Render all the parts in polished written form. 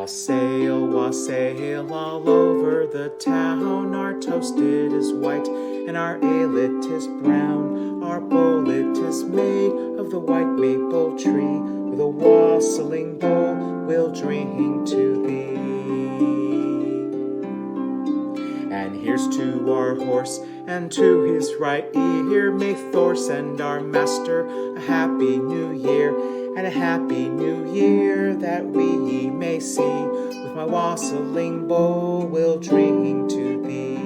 Wassail all over the town. Our toast it is white, and our ale it is brown. Our bowl it is made of the white maple tree. With a wassailing bowl we'll drink to thee. And here's to our horse, and to his right ear. May Thor send our master a happy new year, and a happy new year that we may see. With my wassailing bowl we'll drink to thee.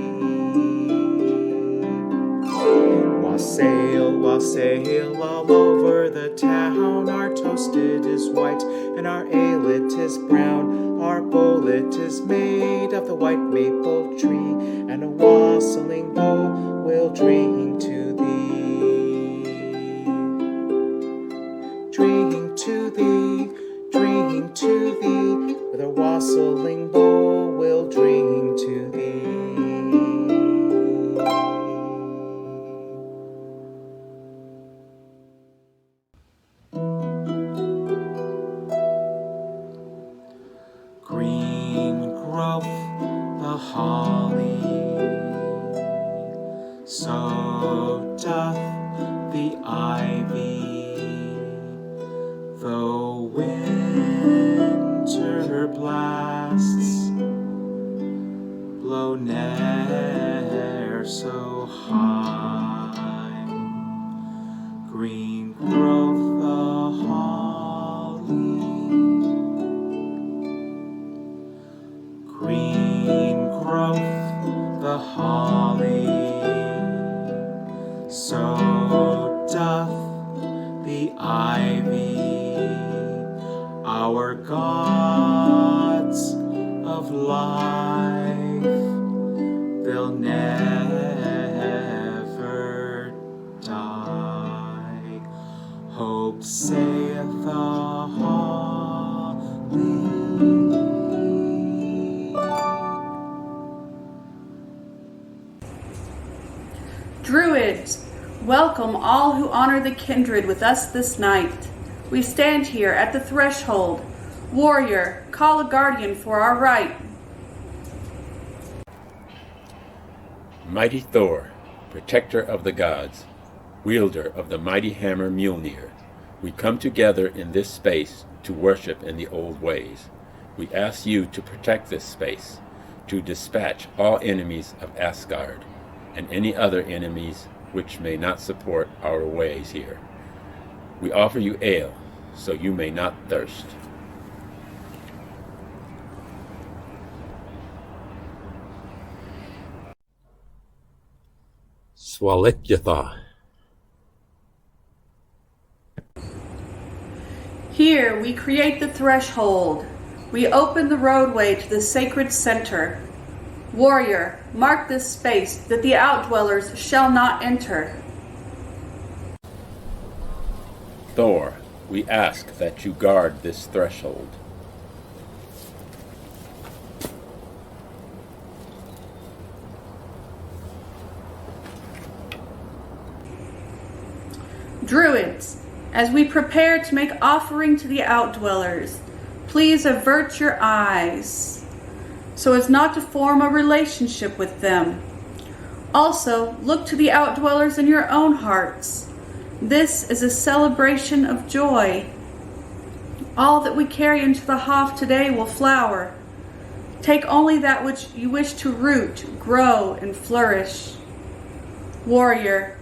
Wassail all over the town. Our toast it is white, and our ale it is brown. Our bowl it is made of the white maple tree, and a wassailing bowl we'll drink to thee. Drink to thee, drink to thee. With a wassailing bowl we'll drink to thee. Green growth the holly, so doth the ivy. Though winter blasts blow ne'er so high, green growth the holly, green growth the holly, so doth the ivy. Our gods of life, they'll never die. Hope saith the holly. Druids, welcome all who honor the kindred with us this night. We stand here at the threshold. Warrior, call a guardian for our right. Mighty Thor, protector of the gods, wielder of the mighty hammer Mjolnir, we come together in this space to worship in the old ways. We ask you to protect this space, to dispatch all enemies of Asgard, and any other enemies which may not support our ways here. We offer you ale, so you may not thirst. Swalitjatha. Here we create the threshold. We open the roadway to the sacred center. Warrior, mark this space that the outdwellers shall not enter. Thor, we ask that you guard this threshold. Druids, as we prepare to make offering to the outdwellers, please avert your eyes so as not to form a relationship with them. Also, look to the outdwellers in your own hearts. This is a celebration of joy. All that we carry into the Hof today will flower. Take only that which you wish to root, grow, and flourish. Warrior,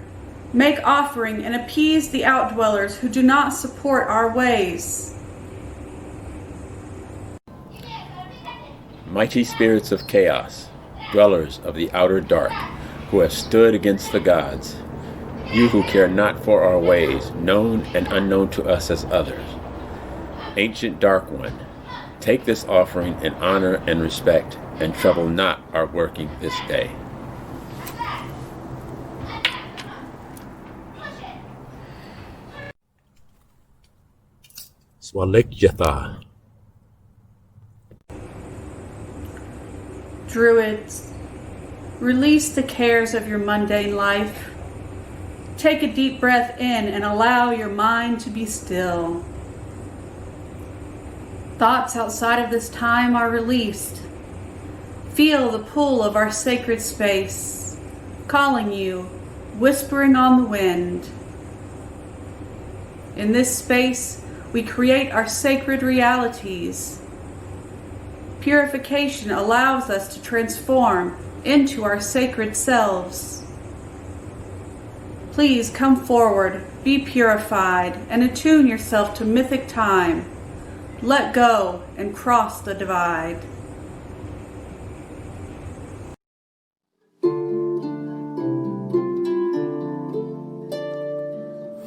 make offering and appease the outdwellers who do not support our ways. Mighty spirits of chaos, dwellers of the outer dark, who have stood against the gods, you who care not for our ways, known and unknown to us as others. Ancient Dark One, take this offering in honor and respect, and trouble not our working this day. Swalitjatha. Druids, release the cares of your mundane life. Take a deep breath in and allow your mind to be still. Thoughts outside of this time are released. Feel the pull of our sacred space, calling you, whispering on the wind. In this space, we create our sacred realities. Purification allows us to transform into our sacred selves. Please come forward, be purified, and attune yourself to mythic time. Let go and cross the divide.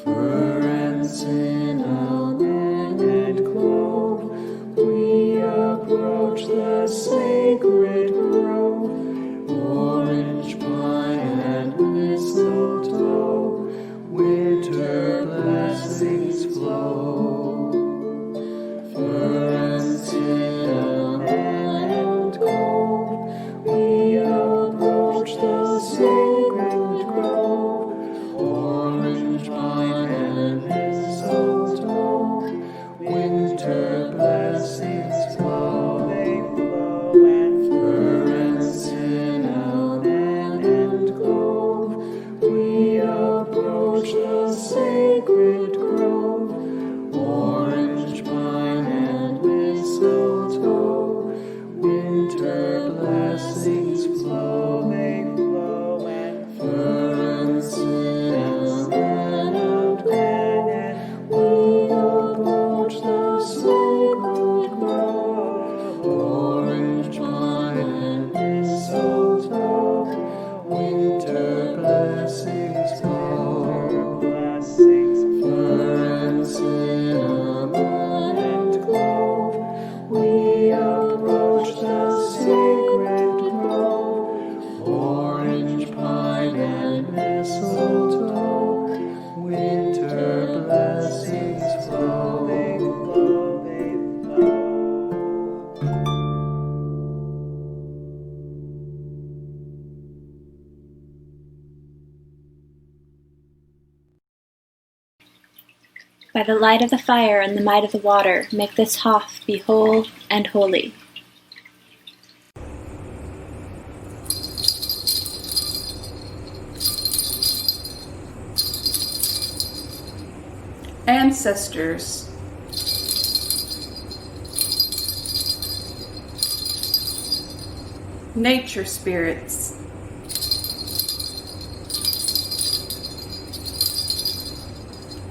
Fir and cinnamon and clove, we approach the sacred grove. Orange, pine, and mistletoe, winter blessings flow. Fir and cinnamon and clove, we approach the sacred grove. Orange, pine, and mistletoe, winter blessings flow. They flow and fir and cinnamon and clove, we approach the sacred grove. Orange, pine, and mistletoe, winter blessings flow. They flow and fir and cinnamon and clove, we approach the sacred grove. Orange, pine, and mistletoe, winter blessings flow. Fir and cinnamon and clove, we approach the sacred grove. Orange, pine, and mistletoe, winter blessings flow. They flow, they flow. By the light of the fire and the might of the water, make this hearth be whole and holy. Ancestors, nature spirits,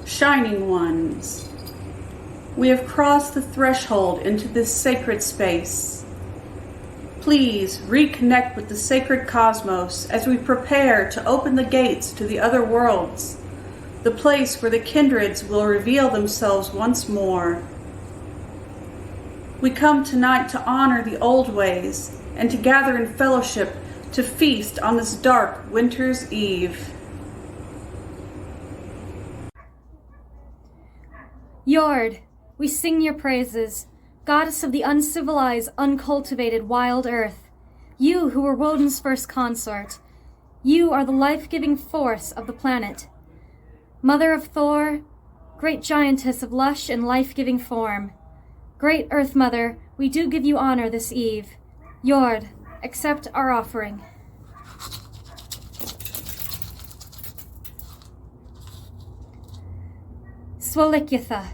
shining ones, we have crossed the threshold into this sacred space. Please reconnect with the sacred cosmos as we prepare to open the gates to the other worlds, the place where the kindreds will reveal themselves once more. We come tonight to honor the old ways and to gather in fellowship to feast on this dark winter's eve. Yord, we sing your praises, goddess of the uncivilized, uncultivated wild earth. You who were Woden's first consort. You are the life-giving force of the planet. Mother of Thor, great giantess of lush and life-giving form. Great Earth Mother, we do give you honor this eve. Yord, accept our offering. Swolikitha.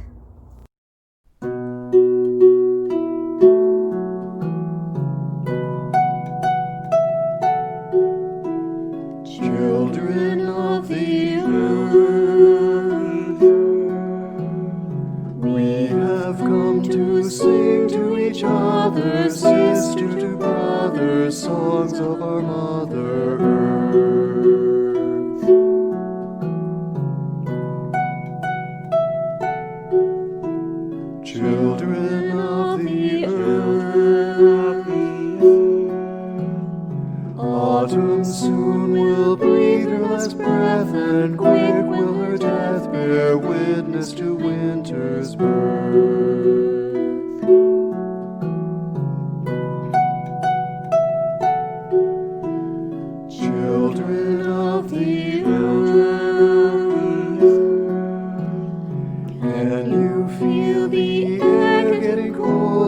Children of the earth, we have come to sing to each other, sister to brother, songs of our Mother Earth. Children of the earth, autumn soon will breathe her last breath, and quick will her death bear witness to winter's birth. Children of the earth, can you feel the air getting cold?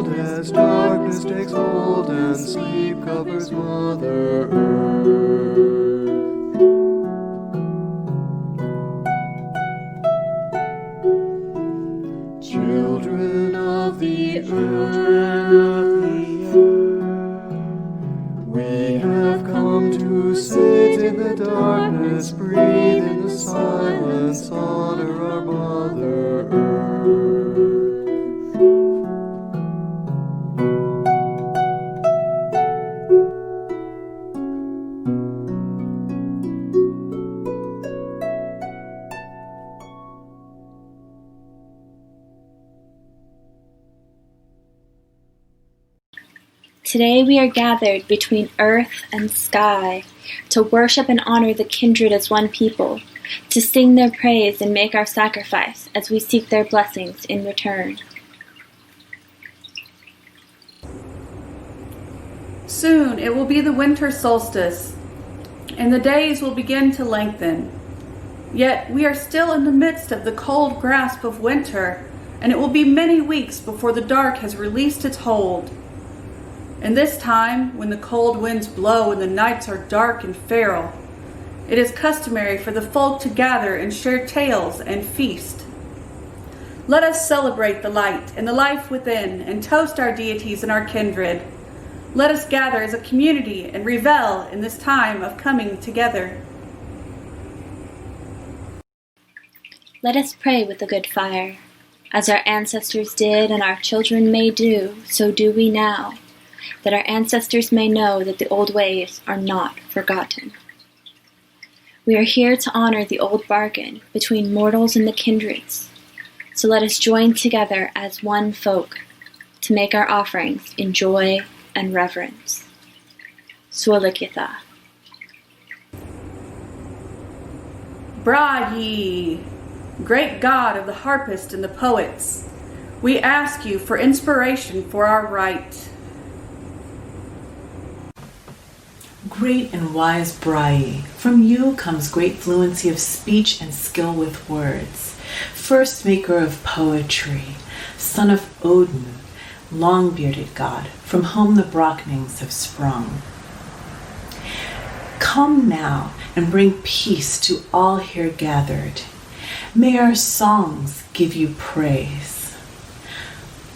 the darkness, breathe in the silence, honor our Mother Earth. Today we are gathered between earth and sky to worship and honor the kindred as one people, to sing their praise and make our sacrifice as we seek their blessings in return. Soon it will be the winter solstice, and the days will begin to lengthen. Yet we are still in the midst of the cold grasp of winter, and it will be many weeks before the dark has released its hold. And this time, when the cold winds blow and the nights are dark and feral, it is customary for the folk to gather and share tales and feast. Let us celebrate the light and the life within and toast our deities and our kindred. Let us gather as a community and revel in this time of coming together. Let us pray with a good fire. As our ancestors did and our children may do, so do we now, that our ancestors may know that the old ways are not forgotten. We are here to honor the old bargain between mortals and the kindreds, so let us join together as one folk to make our offerings in joy and reverence. Suolikitha. Brahi, great God of the harpist and the poets, we ask you for inspiration for our rite. Great and wise Brai, from you comes great fluency of speech and skill with words. First maker of poetry, son of Odin, long-bearded god, from whom the Brocknings have sprung. Come now and bring peace to all here gathered. May our songs give you praise.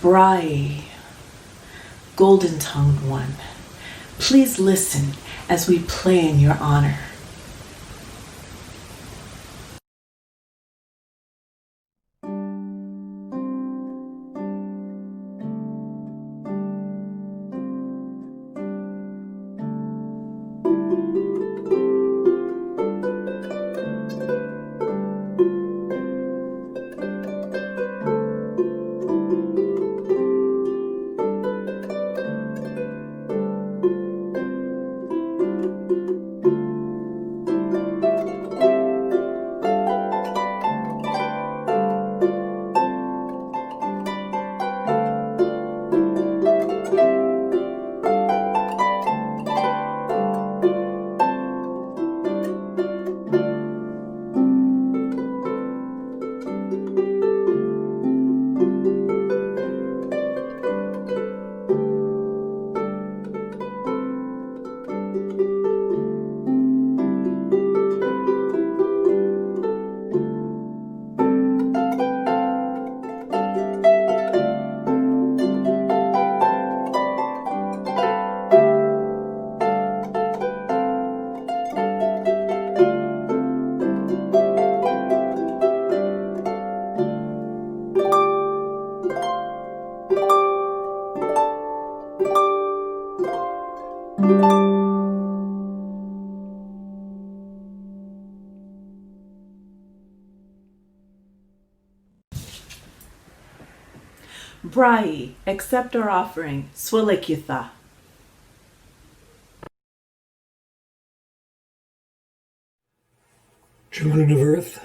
Brai, golden-tongued one, please listen as we play in your honor. Brai, accept our offering. Suolikitha. Children of Earth,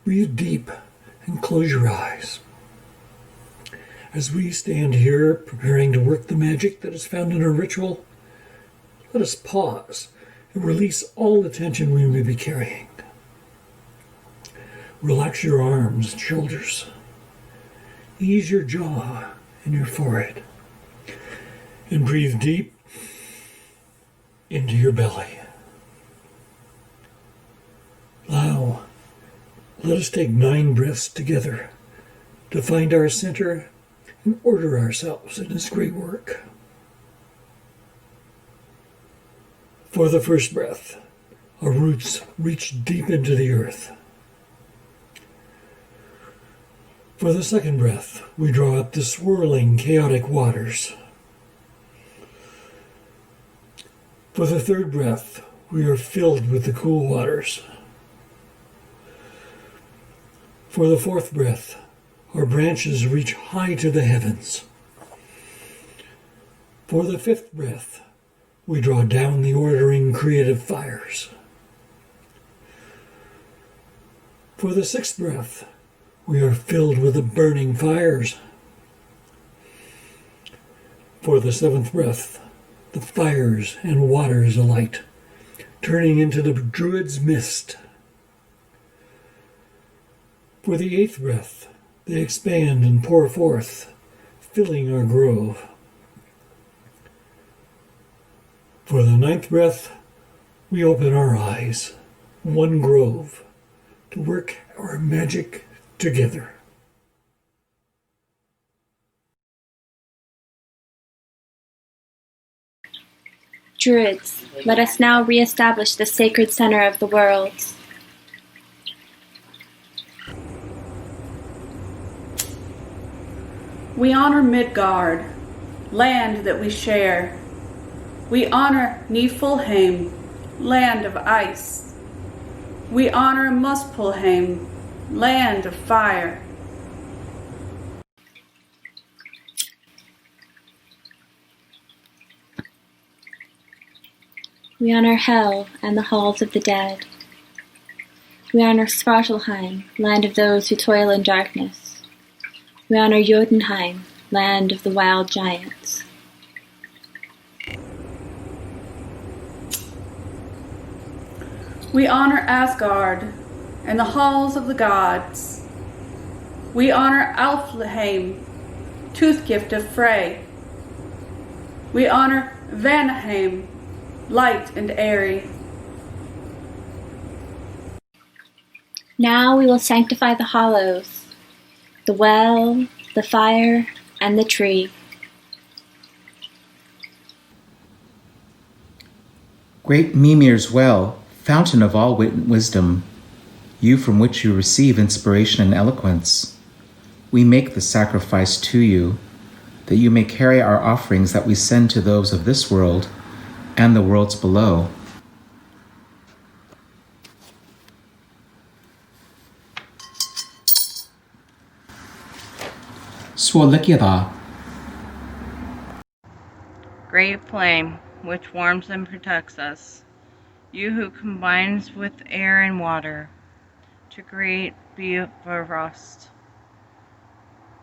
breathe deep and close your eyes. As we stand here preparing to work the magic that is found in our ritual, let us pause and release all the tension we may be carrying. Relax your arms and shoulders. Ease your jaw and your forehead. And breathe deep into your belly. Now, let us take 9 breaths together to find our center and order ourselves in this great work. For the first breath, Our roots reach deep into the earth. For the second breath, we draw up the swirling, chaotic waters. For the third breath, we are filled with the cool waters. For the fourth breath, our branches reach high to the heavens. For the fifth breath, we draw down the ordering creative fires. For the sixth breath, we are filled with the burning fires. For the seventh breath, the fires and waters alight, turning into the druid's mist. For the eighth breath, they expand and pour forth, filling our grove. For the ninth breath, we open our eyes, one grove, to work our magic together. Druids, let us now re-establish the sacred center of the world. We honor Midgard, land that we share. We honor Niflheim, land of ice. We honor Muspelheim, land of fire. We honor Hel and the halls of the dead. We honor Svartalheim, land of those who toil in darkness. We honor Jotunheim, land of the wild giants. We honor Asgard and the halls of the gods. We honor Alfheim, toothgift of Frey. We honor Vanaheim, light and airy. Now we will sanctify the hollows, the well, the fire, and the tree. Great Mimir's well, fountain of all wit and wisdom, you from which you receive inspiration and eloquence, we make the sacrifice to you, that you may carry our offerings that we send to those of this world and the worlds below. Swolikyatha. Great flame, which warms and protects us, you who combines with air and water to create Bifrost.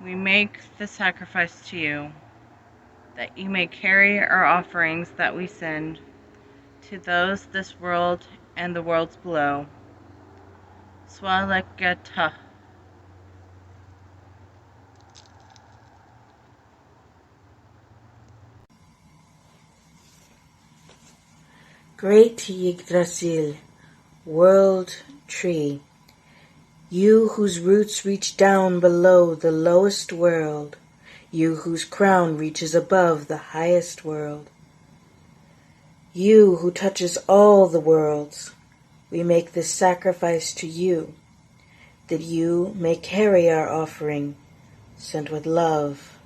We make the sacrifice to you, that you may carry our offerings that we send to those this world and the worlds below. Swalikyatha. Great Yggdrasil, world tree, you whose roots reach down below the lowest world, you whose crown reaches above the highest world, you who touches all the worlds, we make this sacrifice to you, that you may carry our offering, sent with love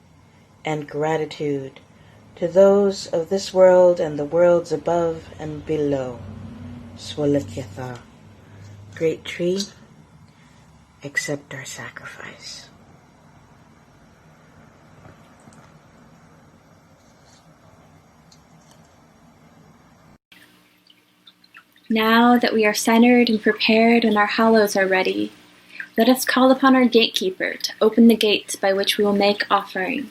and gratitude, to those of this world and the worlds above and below. Swolikyatha. Great tree, accept our sacrifice. Now that we are centered and prepared and our hollows are ready, let us call upon our gatekeeper to open the gates by which we will make offering.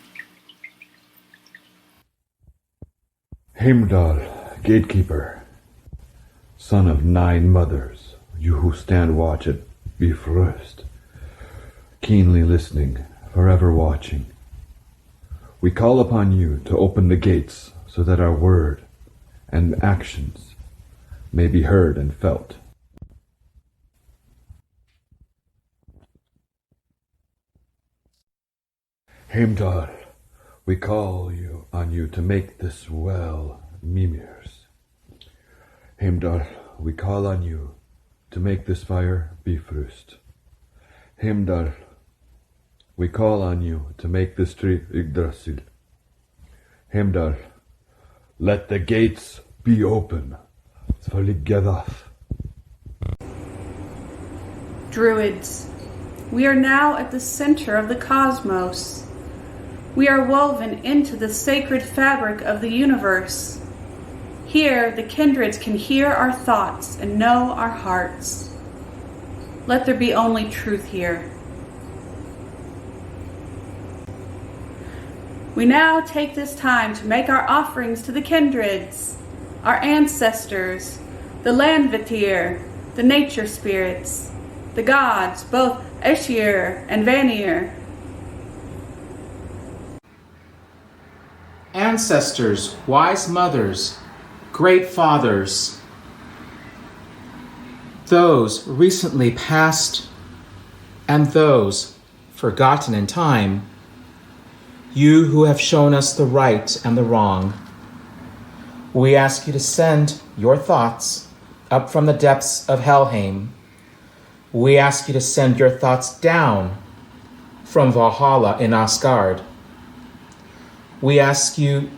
Heimdall, gatekeeper, son of 9 mothers, you who stand watch at Bifrost, keenly listening, forever watching. We call upon you to open the gates so that our word and actions may be heard and felt. Heimdall, we call on you to make this well Mimir's. Heimdall, we call on you to make this fire bifrost. Heimdall, we call on you to make this tree Yggdrasil. Heimdall, let the gates be open. Svalgedath. Druids, we are now at the center of the cosmos. We are woven into the sacred fabric of the universe. Here, the kindreds can hear our thoughts and know our hearts. Let there be only truth here. We now take this time to make our offerings to the kindreds, our ancestors, the Landvitir, the nature spirits, the gods, both Aesir and Vanir. Ancestors, wise mothers, great fathers, those recently passed and those forgotten in time, you who have shown us the right and the wrong, we ask you to send your thoughts up from the depths of Helheim. We ask you to send your thoughts down from Valhalla in Asgard. We ask you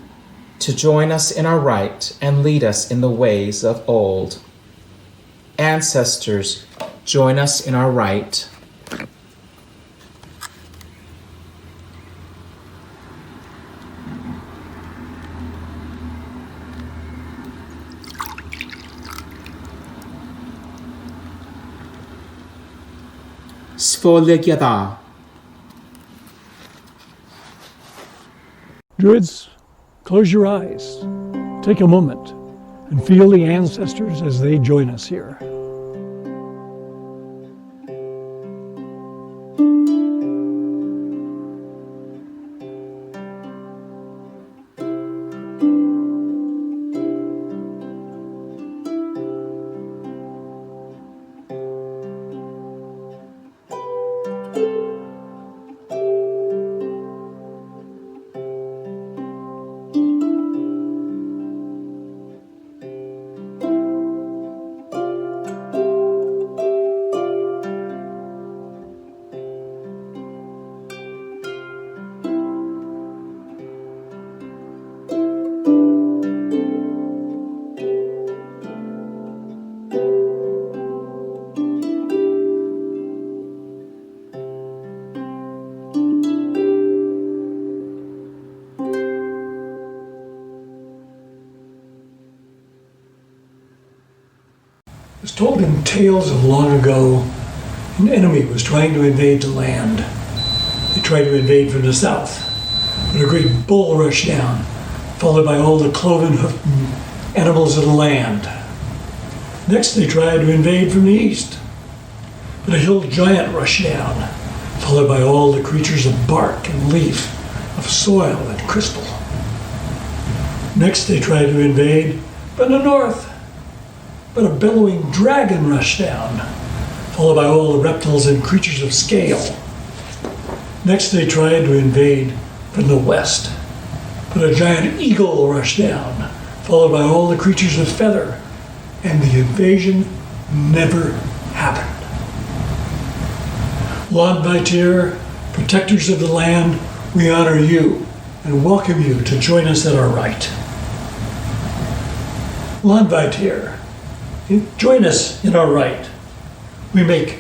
to join us in our right and lead us in the ways of old. Ancestors, join us in our right. Svalgedath. Druids, close your eyes. Take a moment and feel the ancestors as they join us here. It was told in tales of long ago, an enemy was trying to invade the land. They tried to invade from the south, but a great bull rushed down, followed by all the cloven-hoofed animals of the land. Next they tried to invade from the east, but a hill giant rushed down, followed by all the creatures of bark and leaf, of soil and crystal. Next they tried to invade from the north, but a bellowing dragon rushed down, followed by all the reptiles and creatures of scale. Next they tried to invade from the west, but a giant eagle rushed down, followed by all the creatures of feather, and the invasion never happened. Landvitir, protectors of the land, we honor you and welcome you to join us at our right. Landvitir, join us in our right. We make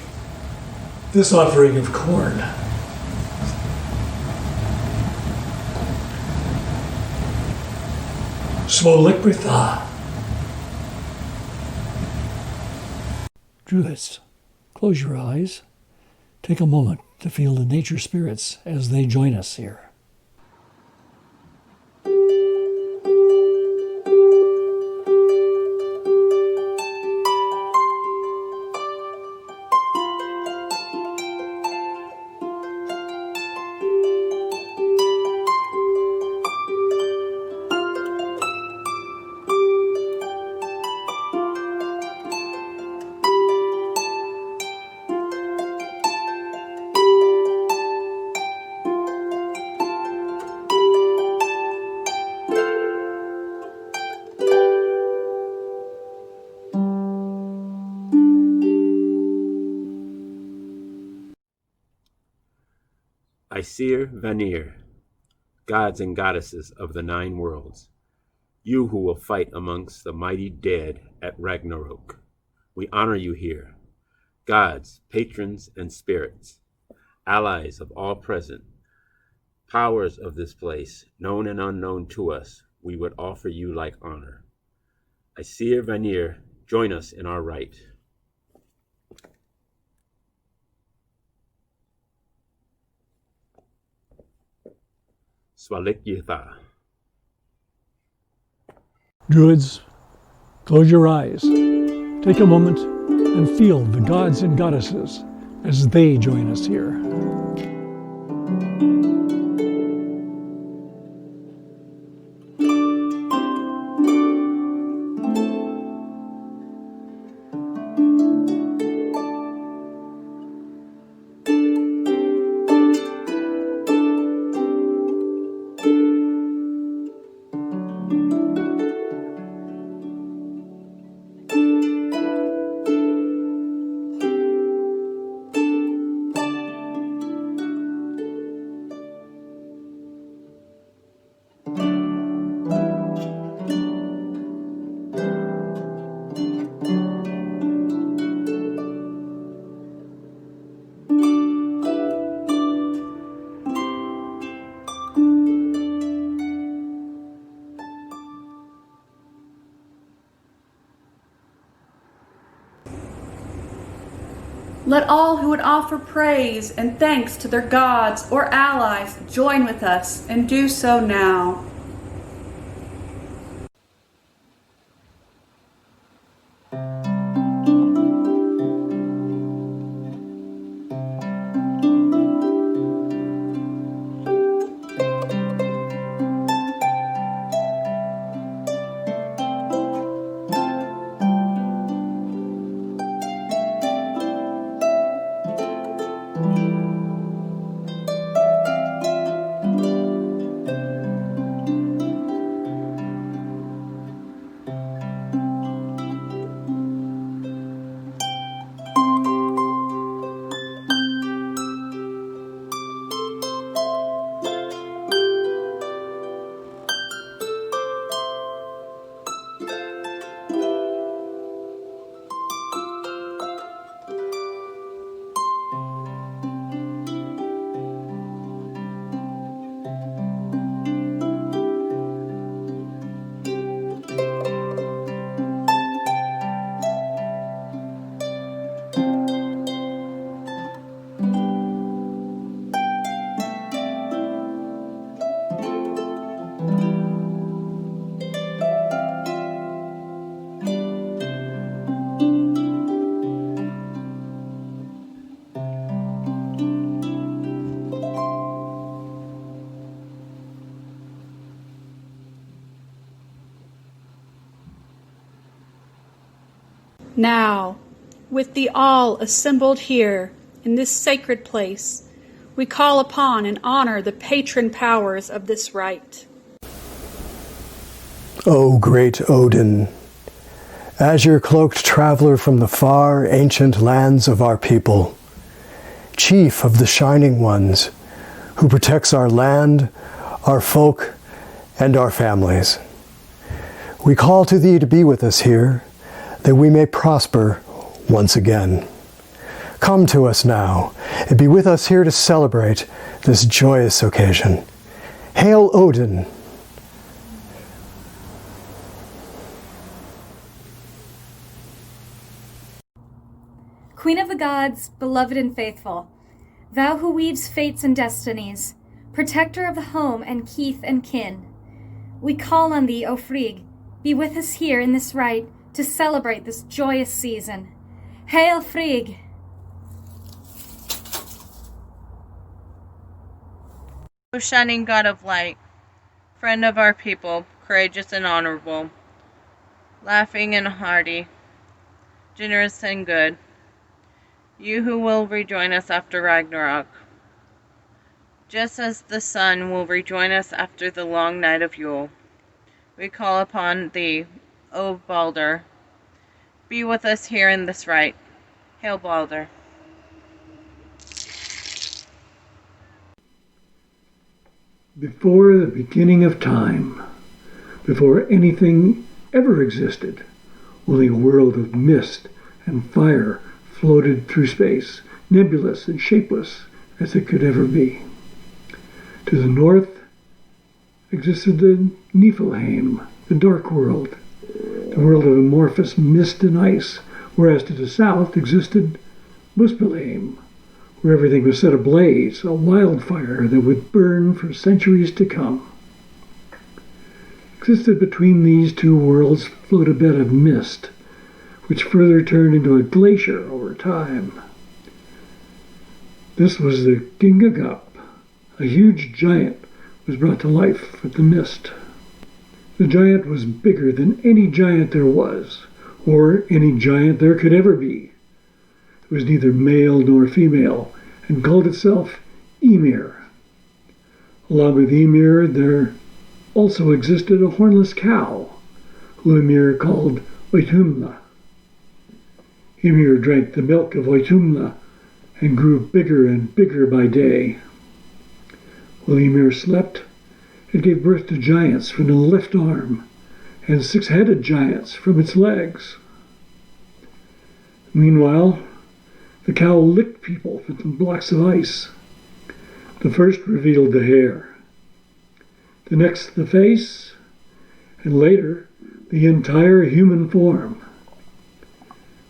this offering of corn. Svalgedath. Druids, close your eyes. Take a moment to feel the nature spirits as they join us here. Aesir Vanir, gods and goddesses of the 9 worlds, you who will fight amongst the mighty dead at Ragnarok, we honor you here. Gods, patrons, and spirits, allies of all present, powers of this place, known and unknown to us, we would offer you like honor. Aesir Vanir, join us in our rite. Swalikyatha. Druids, close your eyes. Take a moment and feel the gods and goddesses as they join us here. Let all who would offer praise and thanks to their gods or allies join with us and do so now. Now, with the all assembled here in this sacred place, we call upon and honor the patron powers of this rite. O great Odin, azure-cloaked traveler from the far ancient lands of our people, chief of the Shining Ones, who protects our land, our folk, and our families, we call to thee to be with us here, that we may prosper once again. Come to us now, and be with us here to celebrate this joyous occasion. Hail Odin! Queen of the gods, beloved and faithful, thou who weaves fates and destinies, protector of the home and Keith and kin, we call on thee, O Frigg, be with us here in this rite to celebrate this joyous season. Hail Frigg! O shining God of light, friend of our people, courageous and honorable, laughing and hearty, generous and good, you who will rejoin us after Ragnarok, just as the sun will rejoin us after the long night of Yule, we call upon thee, O Balder, be with us here in this rite. Hail Balder. Before the beginning of time, before anything ever existed, only a world of mist and fire floated through space, nebulous and shapeless as it could ever be. To the north existed the Niflheim, the dark world, the world of amorphous mist and ice, whereas to the south existed Muspelheim, where everything was set ablaze, a wildfire that would burn for centuries to come. Existed between these two worlds flowed a bed of mist, which further turned into a glacier over time. This was the Gingagap. A huge giant was brought to life with the mist. The giant was bigger than any giant there was, or any giant there could ever be. It was neither male nor female, and called itself Ymir. Along with Ymir, there also existed a hornless cow, who Ymir called Oitumla. Ymir drank the milk of Oitumla and grew bigger and bigger by day. While Ymir slept, it gave birth to giants from the left arm and six-headed giants from its legs. Meanwhile, the cow licked people with blocks of ice. The first revealed the hair, the next the face, and later the entire human form.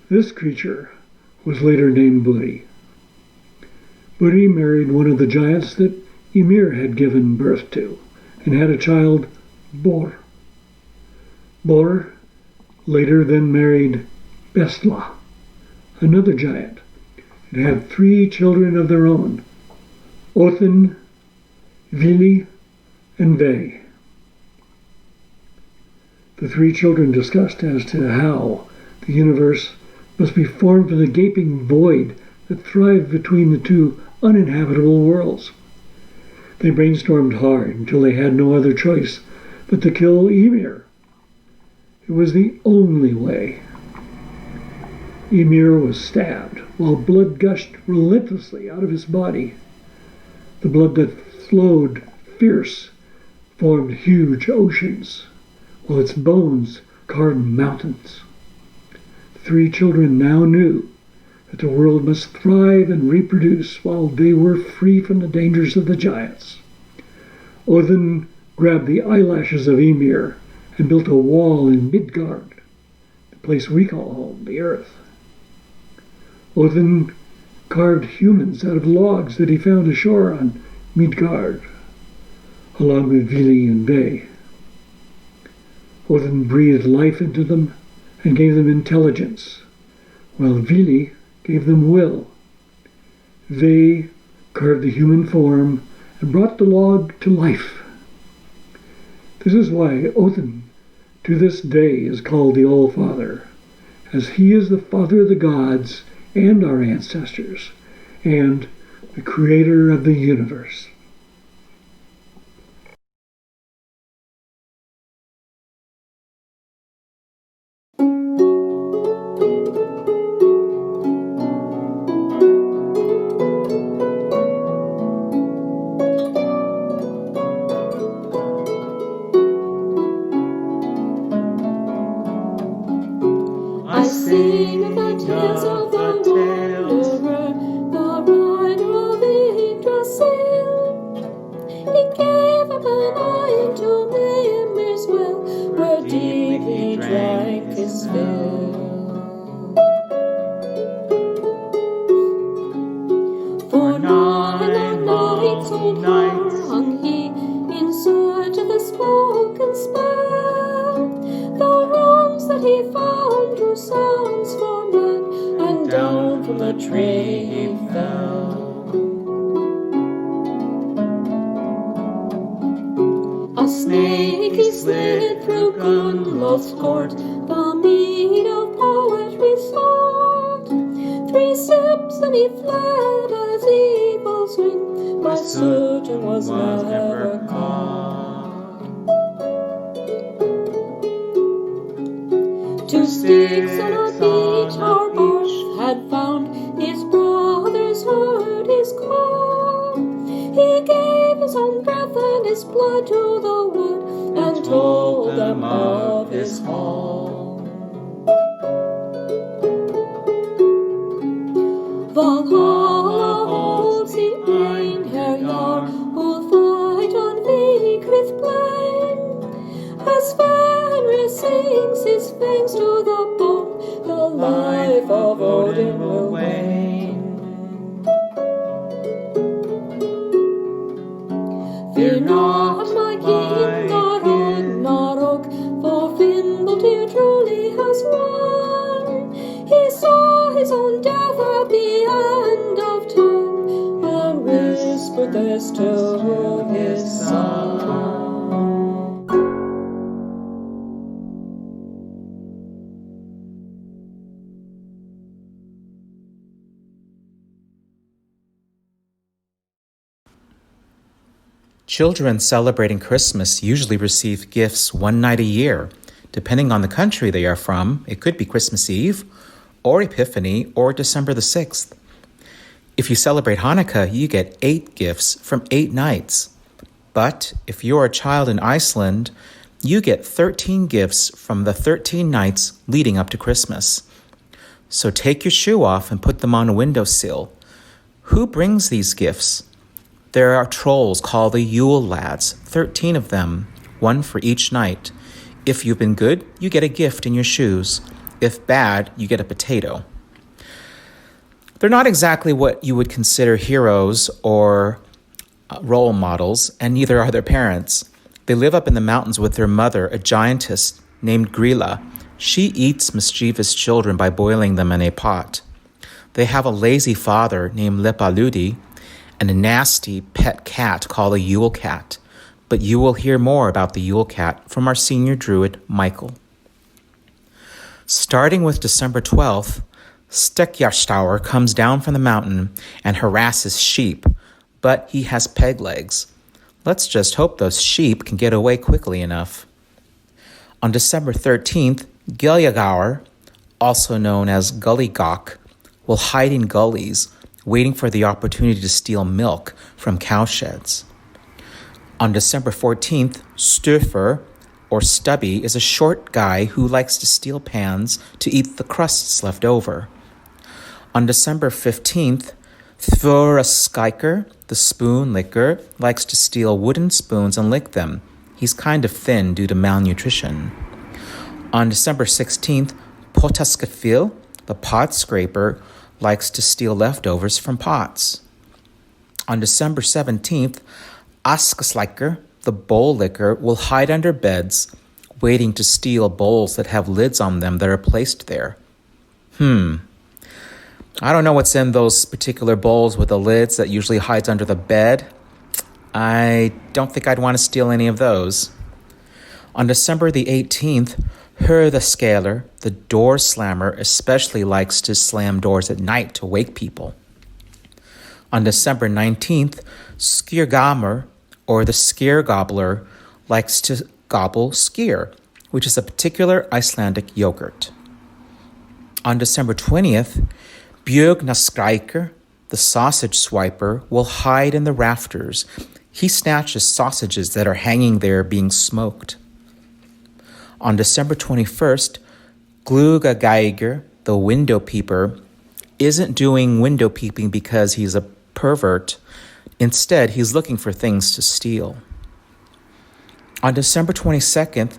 This creature was later named Buri. Buri married one of the giants that Ymir had given birth to, and had a child, Bor. Bor later then married Bestla, another giant, and had 3 children of their own, Othin, Vili, and Ve. The 3 children discussed as to how the universe must be formed from the gaping void that thrived between the 2 uninhabitable worlds. They brainstormed hard until they had no other choice but to kill Ymir. It was the only way. Ymir was stabbed while blood gushed relentlessly out of his body. The blood that flowed fierce formed huge oceans, while its bones carved mountains. The 3 children now knew that the world must thrive and reproduce while they were free from the dangers of the giants. Odin grabbed the eyelashes of Ymir and built a wall in Midgard, the place we call home, the earth. Odin carved humans out of logs that he found ashore on Midgard, along with Vili and Ve. Odin breathed life into them and gave them intelligence, while Vili gave them will. Ve carved the human form and brought the log to life. This is why Odin, to this day, is called the All-Father, as he is the father of the gods and our ancestors, and the creator of the universe. I sing the tales of the wanderer, the rider of Yggdrasil. He gave up an eye to Mimir's well, where deep he drank his fill. For nigh the night's old hour hung he in search of the smoke and spell. The rooms that he found drew sounds for man, and down from the tree he fell. A snake he slid through Gunnloth's court, the mead of poetry sought. 3 sips and he fled as eagle's wing, by certain was never caught. 2 sticks on a beech or bush had found, his brothers heard his call. He gave his own breath and his blood to the wood, and told them of his fall. Valhalla holds the Einherjar, who'll fight on Vigrid plain. As Fenrir sinks his fangs to the bone, the life of Odin will wane. Fear not, my king, nor Ragnarok, for Fimbultyr truly has won. He saw his own death at the end of time, and whispered this to his son. Children celebrating Christmas usually receive gifts one night a year. Depending on the country they are from, it could be Christmas Eve, or Epiphany, or December the 6th. If you celebrate Hanukkah, you get 8 gifts from 8 nights. But if you're a child in Iceland, you get 13 gifts from the 13 nights leading up to Christmas. So take your shoe off and put them on a windowsill. Who brings these gifts? There are trolls called the Yule lads, 13 of them, one for each night. If you've been good, you get a gift in your shoes. If bad, you get a potato. They're not exactly what you would consider heroes or role models, and neither are their parents. They live up in the mountains with their mother, a giantess named Grilla. She eats mischievous children by boiling them in a pot. They have a lazy father named Lepaludi, and a nasty pet cat called a Yule cat. But you will hear more about the Yule cat from our senior druid, Michael. Starting with December 12th, Stekkjarstaur comes down from the mountain and harasses sheep, but he has peg legs. Let's just hope those sheep can get away quickly enough. On December 13th, Giljagar, also known as Gullygok, will hide in gullies, waiting for the opportunity to steal milk from cowsheds. On December 14th, Stuffer, or Stubby, is a short guy who likes to steal pans to eat the crusts left over. On December 15th, Thvoraskiker, the spoon licker, likes to steal wooden spoons and lick them. He's kind of thin due to malnutrition. On December 16th, Potaskafil, the pot scraper, likes to steal leftovers from pots. On December 17th, Askasliker, the bowl licker, will hide under beds, waiting to steal bowls that have lids on them that are placed there. I don't know what's in those particular bowls with the lids that usually hides under the bed. I don't think I'd want to steal any of those. On December the 18th, the Scaler, the door slammer, especially likes to slam doors at night to wake people. On December 19th, Skirgammer, or the Skyr Gobbler, likes to gobble skyr, which is a particular Icelandic yogurt. On December 20th, Björgnaskræker, the sausage swiper, will hide in the rafters. He snatches sausages that are hanging there being smoked. On December 21st, Glugageiger, the window peeper, isn't doing window peeping because he's a pervert. Instead, he's looking for things to steal. On December 22nd,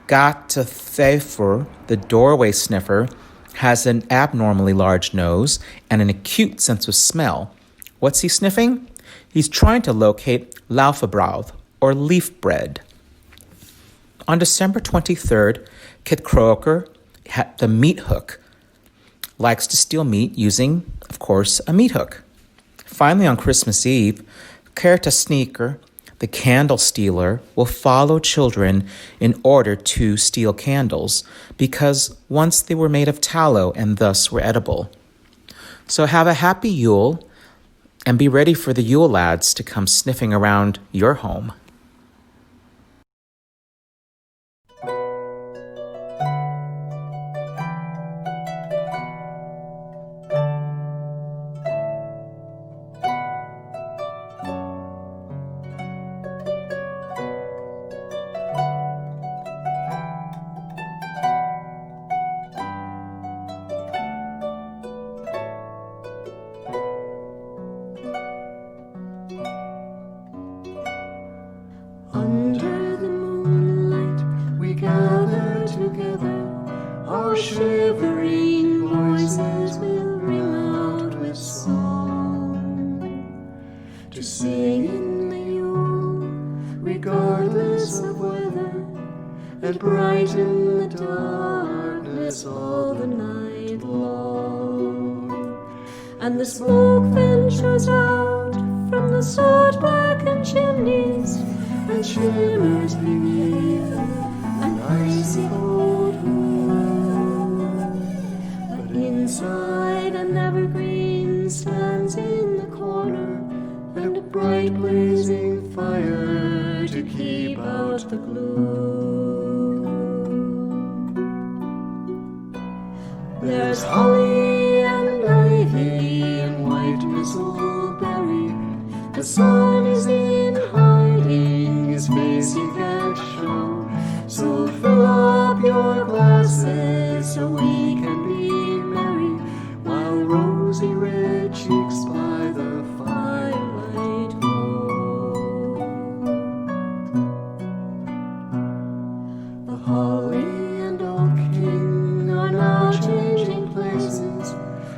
Gatathefur, the doorway sniffer, has an abnormally large nose and an acute sense of smell. What's he sniffing? He's trying to locate laufabrauð, or leaf bread. On December 23rd, Kitkroker, the meat hook, likes to steal meat using, of course, a meat hook. Finally, on Christmas Eve, Kertasníker, the candle stealer, will follow children in order to steal candles, because once they were made of tallow and thus were edible. So have a happy Yule, and be ready for the Yule lads to come sniffing around your home. and brighten the darkness all the night long. And the smoke ventures out from the soot-blackened chimneys and shimmers beneath an icy cold room. But inside an evergreen stands in the corner, and a bright blazing fire to keep out the gloom. There's holly and ivy and white bristleberry. The sun is in hiding, his face he can't show. So fill up your glasses so we can be merry, while rosy red cheeks by the firelight glow. The holly and oak king are now changing places,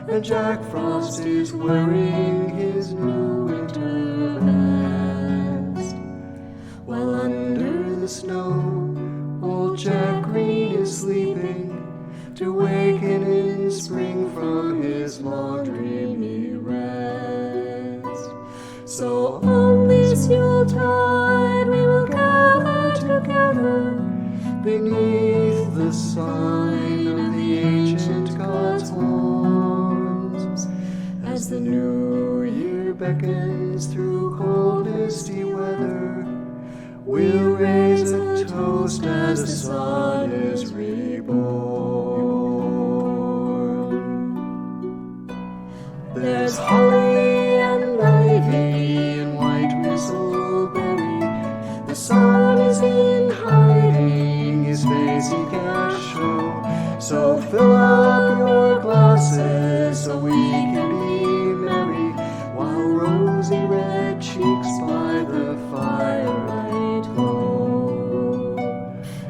and Jack Frost is wearing his new winter vest, while under the snow old Jack Green is sleeping, to waken in spring from his long dreamy rest. So on this Yuletide we will gather together beneath the sign of the ancient God's horns, as the new year beckons through cold misty weather. We'll raise a toast as the sun is reborn. There's holly and ivy and white bristleberry. The sun is in hiding, his face he can't show. So fill up your glasses so we can be merry, while rosy red cheeks by the firelight glow.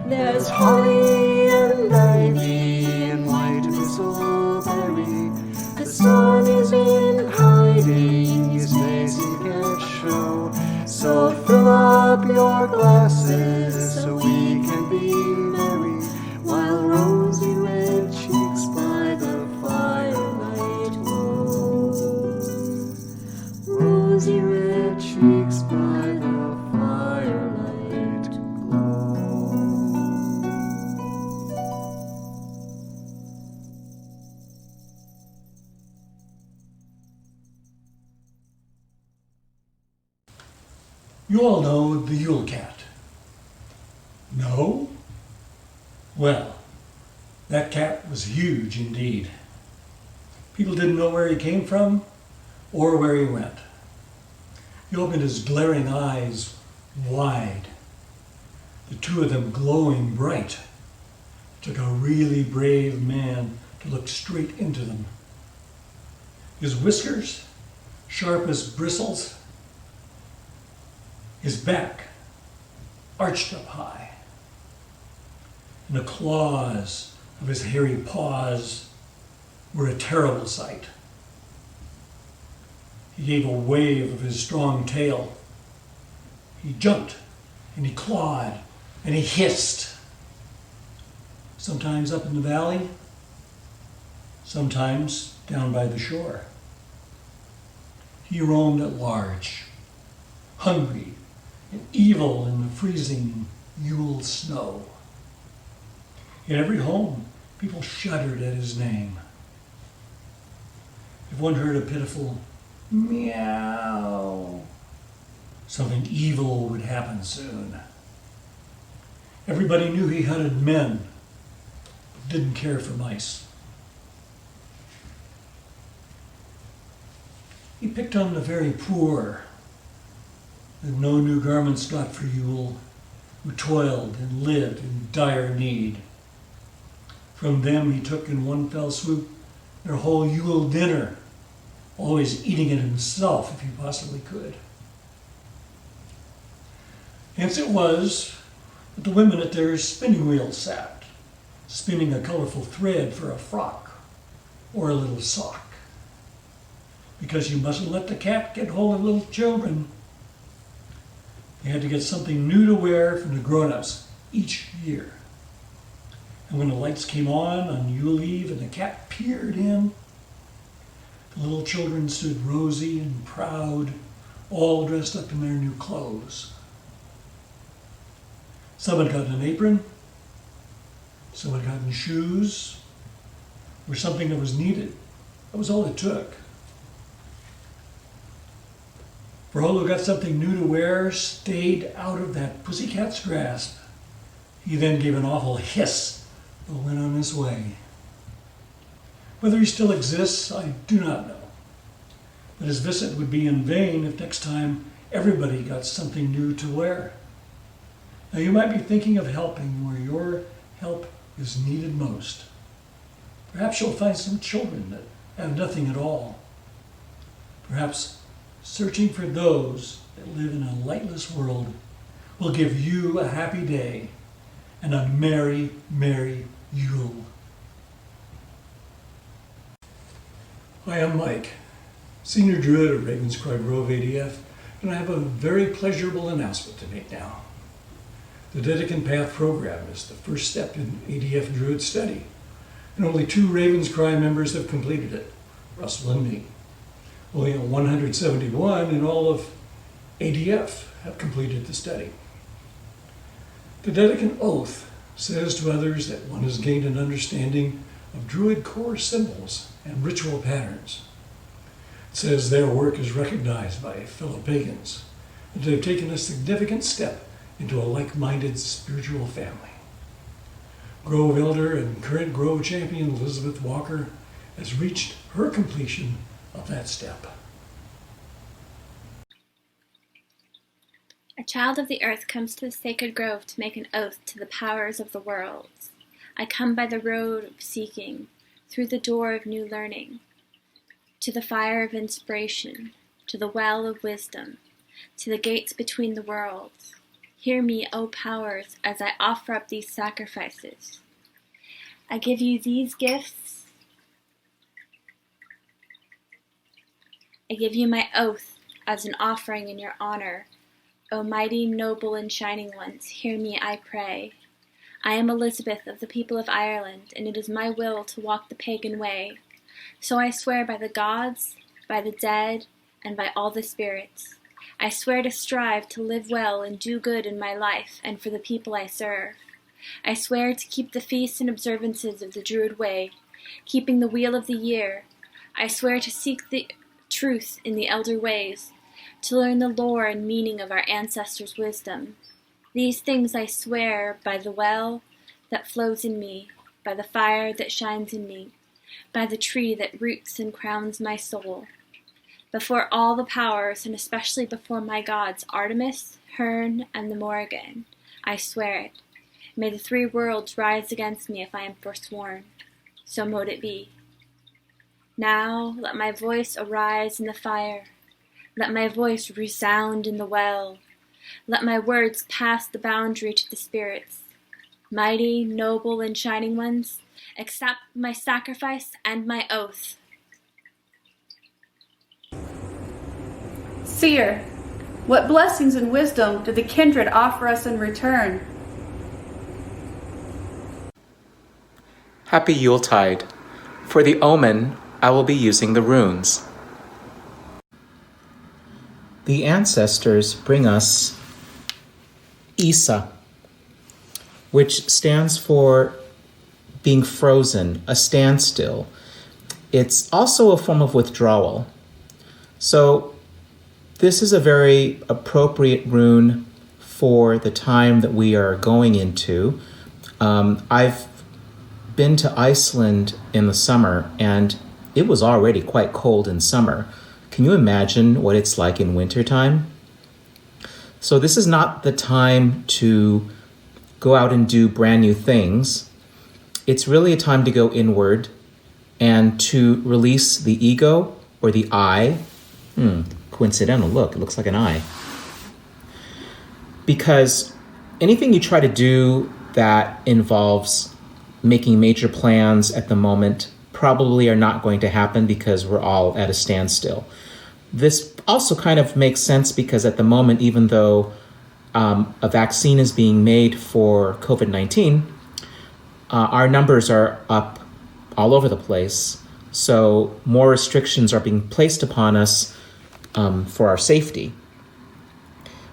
There's holly and ivy and white bristleberry. The sun is in hiding, his face he can't show. So fill up your glasses so we can be merry, while rosy red cheeks by the firelight glow. Rosy red cheeks by the firelight glow. You all know the Yule cat. No? Well, that cat was huge indeed. People didn't know where he came from or where he went. He opened his glaring eyes wide, the two of them glowing bright. It took a really brave man to look straight into them. His whiskers, sharp as bristles, his back arched up high, and the claws of his hairy paws were a terrible sight. He gave a wave of his strong tail. He jumped and he clawed and he hissed. Sometimes up in the valley, sometimes down by the shore. He roamed at large, hungry and evil in the freezing Yule snow. In every home, people shuddered at his name. If one heard a pitiful meow, something evil would happen soon. Everybody knew he hunted men, but didn't care for mice. He picked on the very poor, with no new garments got for Yule, who toiled and lived in dire need. From them he took in one fell swoop their whole Yule dinner, always eating it himself if he possibly could. Hence it was that the women at their spinning wheels sat, spinning a colorful thread for a frock or a little sock. Because you mustn't let the cat get hold of little children. They had to get something new to wear from the grown-ups each year. And when the lights came on Yule Eve and the cat peered in, the little children stood rosy and proud, all dressed up in their new clothes. Some had gotten an apron, some had gotten shoes, or something that was needed. That was all it took. Frollo got something new to wear, stayed out of that pussycat's grasp. He then gave an awful hiss, but went on his way. Whether he still exists, I do not know. But his visit would be in vain if next time everybody got something new to wear. Now you might be thinking of helping where your help is needed most. Perhaps you'll find some children that have nothing at all. Perhaps searching for those that live in a lightless world will give you a happy day and a merry, merry Yule. Hi, I'm Mike, Senior Druid of Ravenscroy Grove ADF, and I have a very pleasurable announcement to make now. The Dedekind Path program is the first step in ADF Druid study, and only 2 Ravenscroy members have completed it, Russell and me. Only 171 in all of ADF have completed the study. The Dedekind Oath says to others that one has gained an understanding of Druid core symbols and ritual patterns. It says their work is recognized by fellow pagans, and they've taken a significant step into a like-minded spiritual family. Grove Elder and current Grove champion Elizabeth Walker has reached her completion of that step. A child of the earth comes to the sacred grove to make an oath to the powers of the worlds. I come by the road of seeking, through the door of new learning, to the fire of inspiration, to the well of wisdom, to the gates between the worlds. Hear me, O powers, as I offer up these sacrifices. I give you these gifts. I give you my oath as an offering in your honor. O mighty, noble, and shining ones, hear me, I pray. I am Elizabeth of the people of Ireland, and it is my will to walk the pagan way. So I swear by the gods, by the dead, and by all the spirits. I swear to strive to live well and do good in my life and for the people I serve. I swear to keep the feasts and observances of the Druid way, keeping the wheel of the year. I swear to seek the truth in the elder ways, to learn the lore and meaning of our ancestors' wisdom. These things I swear by the well that flows in me, by the fire that shines in me, by the tree that roots and crowns my soul. Before all the powers, and especially before my gods Artemis, Herne, and the Morrigan, I swear it. May the 3 worlds rise against me if I am forsworn. So mote it be. Now let my voice arise in the fire. Let my voice resound in the well. Let my words pass the boundary to the spirits. Mighty, noble, and shining ones, accept my sacrifice and my oath. Seer, what blessings and wisdom did the kindred offer us in return? Happy Yuletide. For the omen, I will be using the runes. The ancestors bring us Isa, which stands for being frozen, a standstill. It's also a form of withdrawal. So this is a very appropriate rune for the time that we are going into. I've been to Iceland in the summer, and it was already quite cold in summer. Can you imagine what it's like in wintertime? So this is not the time to go out and do brand new things. It's really a time to go inward and to release the ego or the I. Coincidental, look, it looks like an I. Because anything you try to do that involves making major plans at the moment probably are not going to happen because we're all at a standstill. This also kind of makes sense because at the moment, even though a vaccine is being made for COVID-19, our numbers are up all over the place, so more restrictions are being placed upon us for our safety.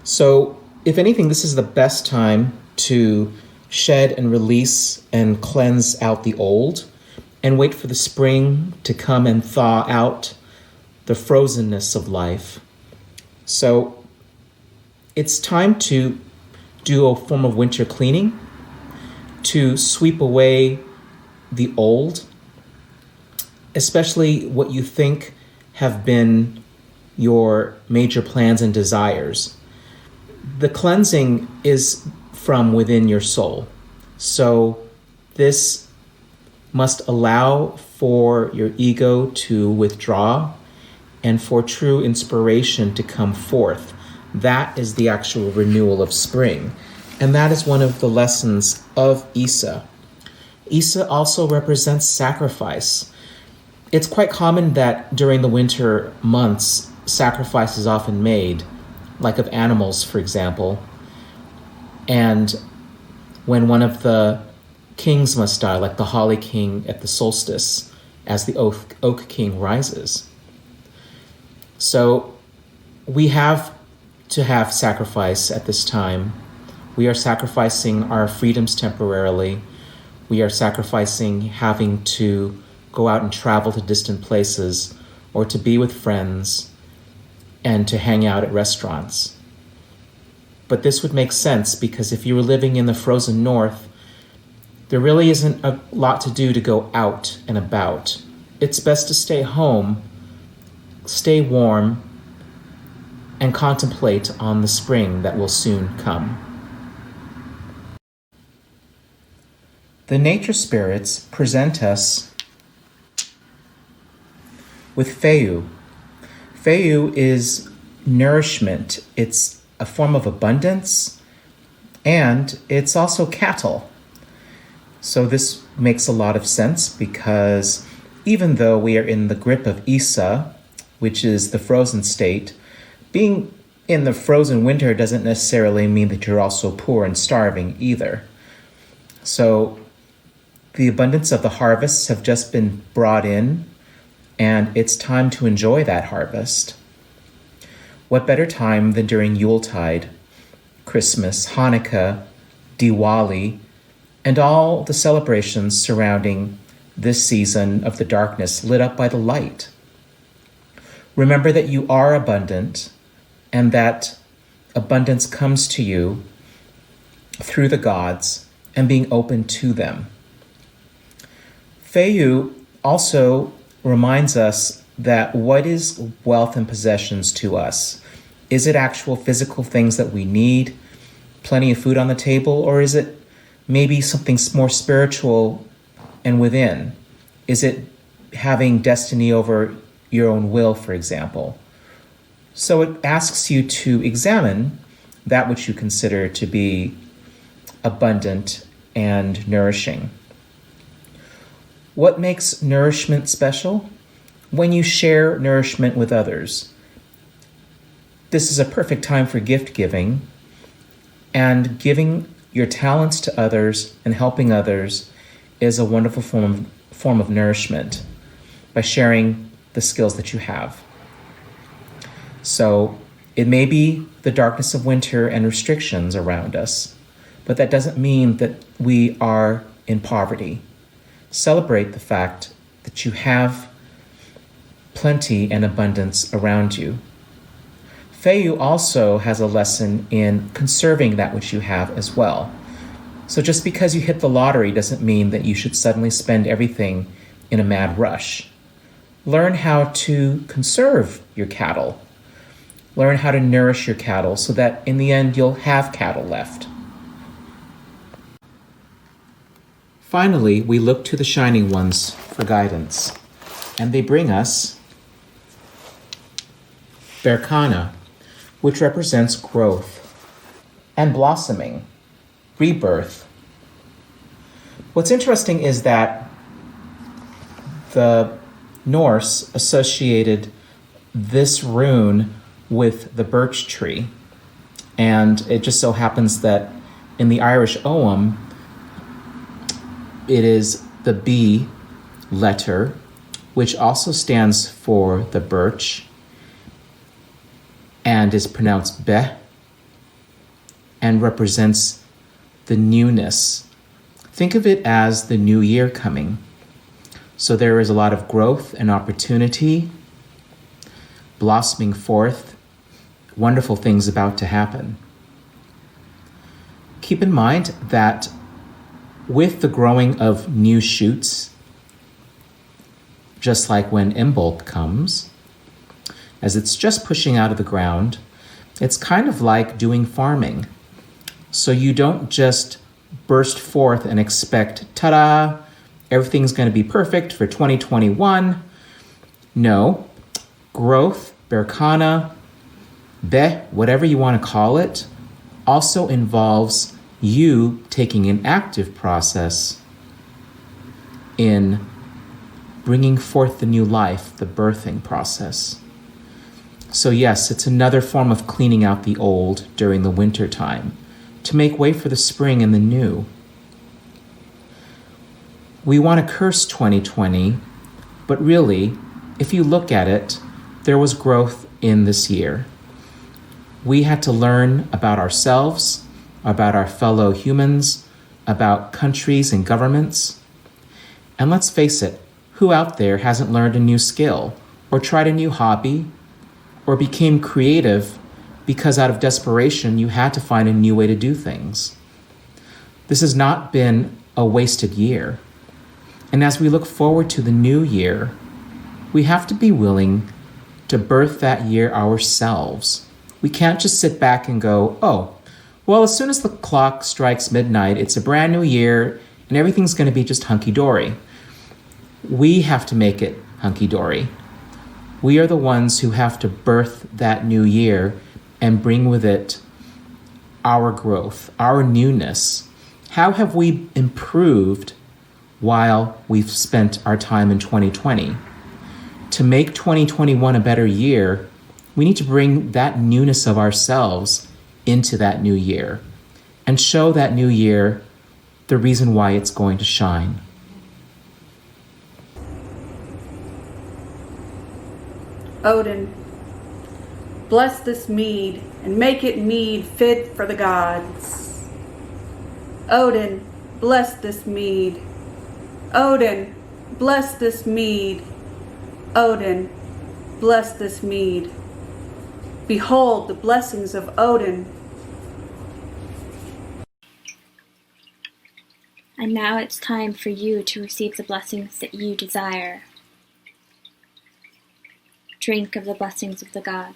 So, if anything, this is the best time to shed and release and cleanse out the old and wait for the spring to come and thaw out the frozenness of life. So, it's time to do a form of winter cleaning, to sweep away the old, especially what you think have been your major plans and desires. The cleansing is from within your soul. So this must allow for your ego to withdraw and for true inspiration to come forth. That is the actual renewal of spring. And that is one of the lessons of Isa. Isa also represents sacrifice. It's quite common that during the winter months, sacrifice is often made, like of animals, for example. And when one of the kings must die, like the Holly King at the solstice, as the Oak King rises. So we have to have sacrifice at this time. We are sacrificing our freedoms temporarily. We are sacrificing having to go out and travel to distant places or to be with friends and to hang out at restaurants. But this would make sense because if you were living in the frozen north, there really isn't a lot to do to go out and about. It's best to stay home, stay warm, and contemplate on the spring that will soon come. The nature spirits present us with Feyu. Feyu is nourishment. It's a form of abundance, and it's also cattle. So this makes a lot of sense because even though we are in the grip of Isa, which is the frozen state, being in the frozen winter doesn't necessarily mean that you're also poor and starving either. So the abundance of the harvests have just been brought in, and it's time to enjoy that harvest. What better time than during Yuletide, Christmas, Hanukkah, Diwali, and all the celebrations surrounding this season of the darkness lit up by the light. Remember that you are abundant and that abundance comes to you through the gods and being open to them. Feyu also reminds us that what is wealth and possessions to us? Is it actual physical things that we need, plenty of food on the table, or is it maybe something more spiritual and within? Is it having destiny over your own will, for example? So it asks you to examine that which you consider to be abundant and nourishing. What makes nourishment special? When you share nourishment with others. This is a perfect time for gift giving, and giving your talents to others and helping others is a wonderful form of nourishment by sharing the skills that you have. So it may be the darkness of winter and restrictions around us, but that doesn't mean that we are in poverty. Celebrate the fact that you have plenty and abundance around you. Feyu also has a lesson in conserving that which you have as well. So just because you hit the lottery doesn't mean that you should suddenly spend everything in a mad rush. Learn how to conserve your cattle. Learn how to nourish your cattle so that in the end you'll have cattle left. Finally, we look to the Shining Ones for guidance, and they bring us Berkana, which represents growth and blossoming, rebirth. What's interesting is that the Norse associated this rune with the birch tree, and it just so happens that in the Irish Ogham, It is the B letter, which also stands for the birch and is pronounced be and represents the newness. Think of it as the new year coming. So there is a lot of growth and opportunity blossoming forth, wonderful things about to happen. Keep in mind that with the growing of new shoots, just like when Imbolc comes, as it's just pushing out of the ground, it's kind of like doing farming. So you don't just burst forth and expect, ta-da, everything's going to be perfect for 2021. No, growth, Berkana, Be, whatever you want to call it, also involves you taking an active process in bringing forth the new life, the birthing process. So yes, it's another form of cleaning out the old during the winter time to make way for the spring and the new. We want to curse 2020, but really, if you look at it, there was growth in this year. We had to learn about ourselves, about our fellow humans, about countries and governments. And let's face it, who out there hasn't learned a new skill or tried a new hobby or became creative because out of desperation you had to find a new way to do things? This has not been a wasted year. And as we look forward to the new year, we have to be willing to birth that year ourselves. We can't just sit back and go, oh, well, as soon as the clock strikes midnight, it's a brand new year and everything's going to be just hunky-dory. We have to make it hunky-dory. We are the ones who have to birth that new year and bring with it our growth, our newness. How have we improved while we've spent our time in 2020? To make 2021 a better year, we need to bring that newness of ourselves into that new year and show that new year the reason why it's going to shine. Odin, bless this mead and make it mead fit for the gods. Odin, bless this mead. Odin, bless this mead. Odin, bless this mead. Behold the blessings of Odin. And now it's time for you to receive the blessings that you desire. Drink of the blessings of the gods.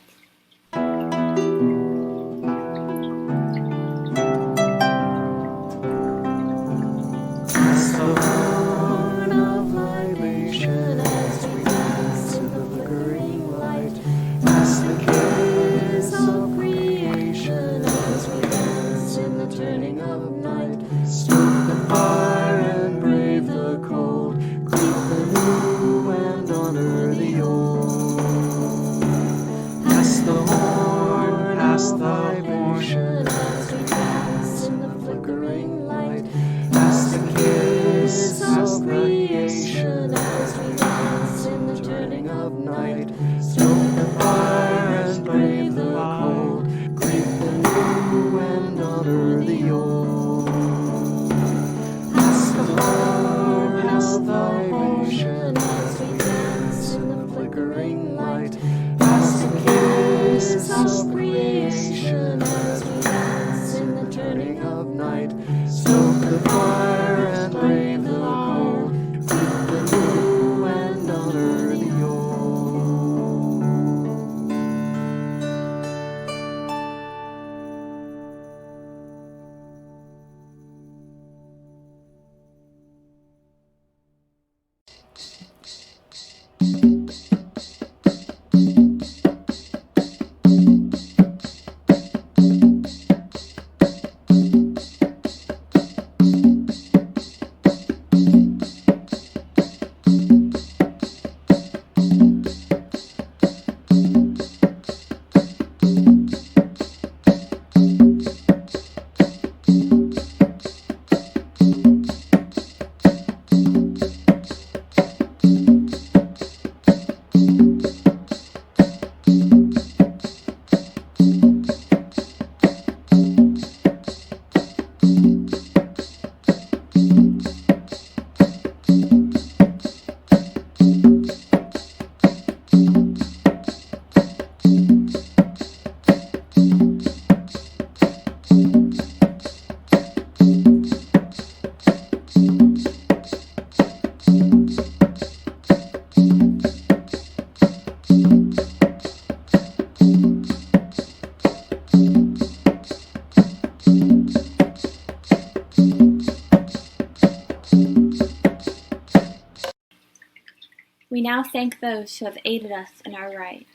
We now thank those who have aided us in our right.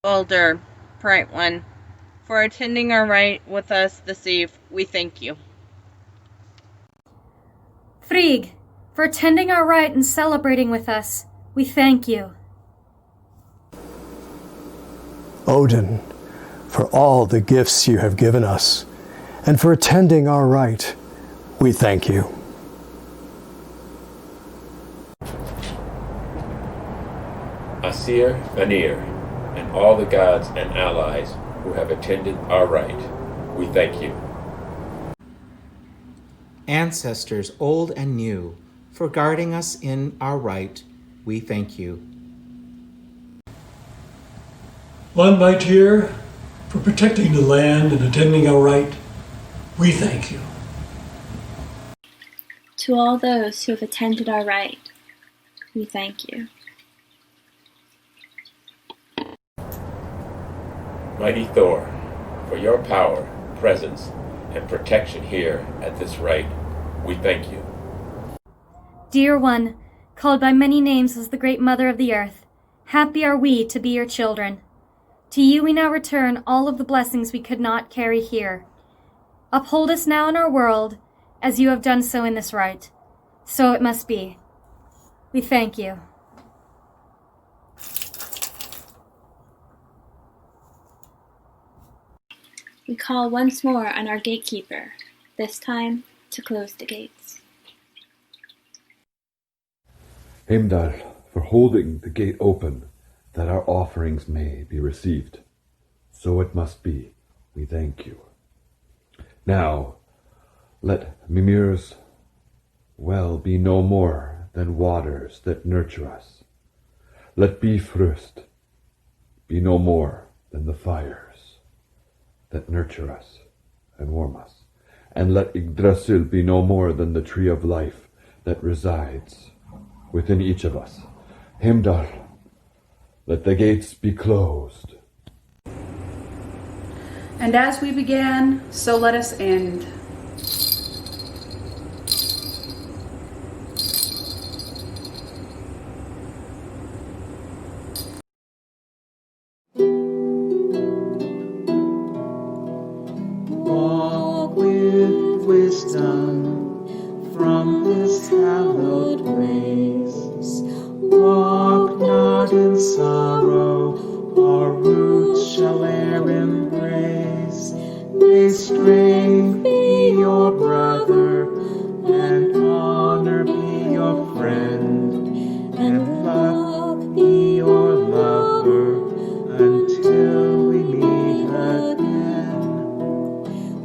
Elder, Bright One, for attending our rite with us this eve, we thank you. Frigg, for attending our rite and celebrating with us, we thank you. Odin, for all the gifts you have given us, and for attending our rite, we thank you. Asir, Vanir, and all the gods and allies who have attended our rite, we thank you. Ancestors old and new, for guarding us in our rite, we thank you. One by Tyr, for protecting the land and attending our rite, we thank you. To all those who have attended our rite, we thank you. Mighty Thor, for your power, presence, and protection here at this rite, we thank you. Dear One, called by many names as the great Mother of the Earth, happy are we to be your children. To you we now return all of the blessings we could not carry here. Uphold us now in our world, as you have done so in this rite. So it must be. We thank you. We call once more on our gatekeeper, this time to close the gates. Heimdall, for holding the gate open, that our offerings may be received. So it must be. We thank you. Now, let Mimir's well be no more than waters that nurture us. Let Bifrost be no more than the fires that nurture us and warm us. And let Yggdrasil be no more than the tree of life that resides within each of us. Heimdall, let the gates be closed. And as we began, so let us end. Walk with wisdom from this hallowed place. Walk not in sorrow, our roots shall e'er embrace. May strength be your brother, and honor be your friend, and luck be your lover, until we meet again.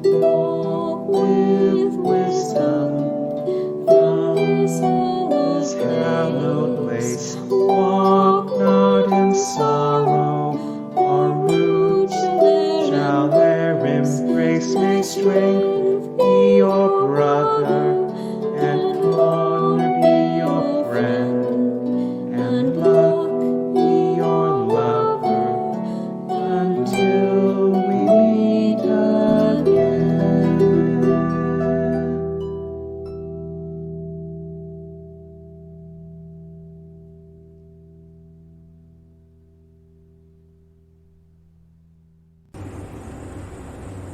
Walk with wisdom from this hallowed place. Walk not in sorrow, our roots shall e'er embrace. May strength be your brother, and honor be your friend, and luck be your lover, until we meet again.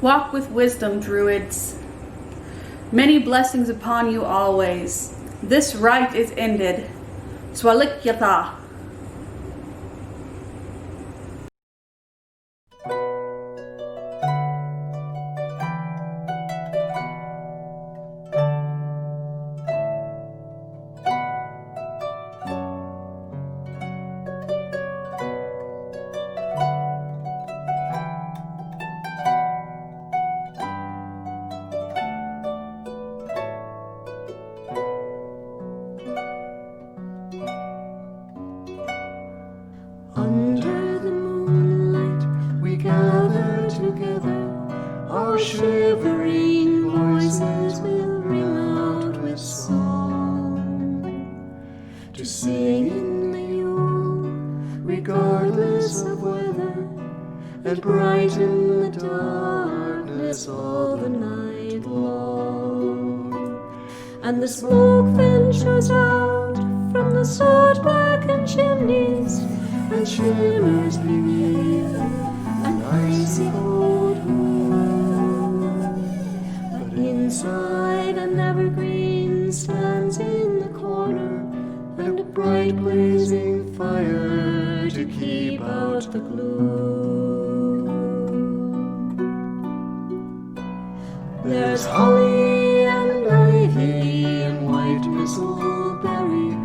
Walk with wisdom, druids. Many blessings upon you always. This rite is ended. Swalikyatha. Under the moonlight we gather together, our shivering voices will ring out with song, to sing in the Yule, regardless of weather, and brighten the darkness all the night long. And the smoke ventures out from the the soot-blackened chimneys, and shimmers beneath an icy cold moon. But inside an evergreen stands in the corner, and a bright blazing fire to keep out the gloom. There's holly and ivy and white bristleberry.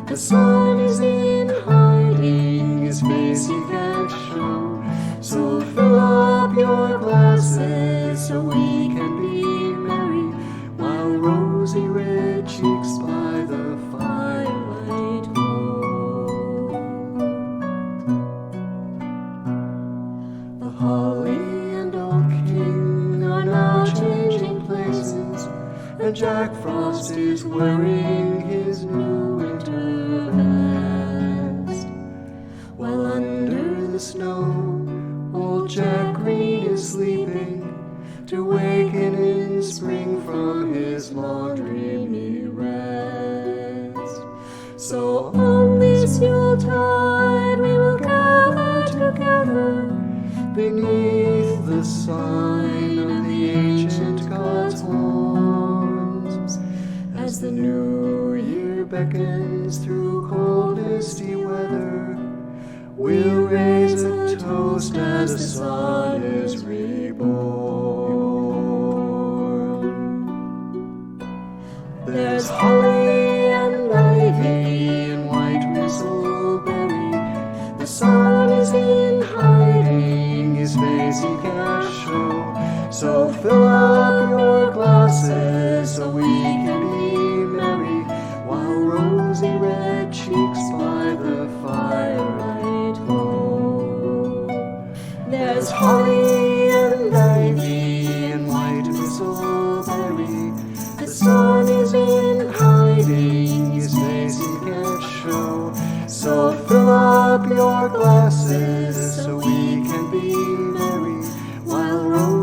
The sun is in hiding, his face he can't show. So fill up your glasses so we can be merry, while rosy red cheeks by the firelight glow. The holly and oak king are now changing places, and Jack Frost is wearing his new winter vest, while under the snow old Jack Green is sleeping, to waken in spring from his long dreamy rest. So on this Yuletide we will gather together beneath the sign of the ancient God's horns, as the new year beckons through cold misty weather. We'll raise a toast as the sun is reborn. There's holly and ivy and white bristleberry. The sun is in hiding, his face he can't show. So fill up your glasses so we can be merry, while rosy red cheeks by the firelight glow. There's holly and ivy and white bristleberry. The sun is in hiding, his face he can't show. So fill up your glasses so we can be merry, while rosy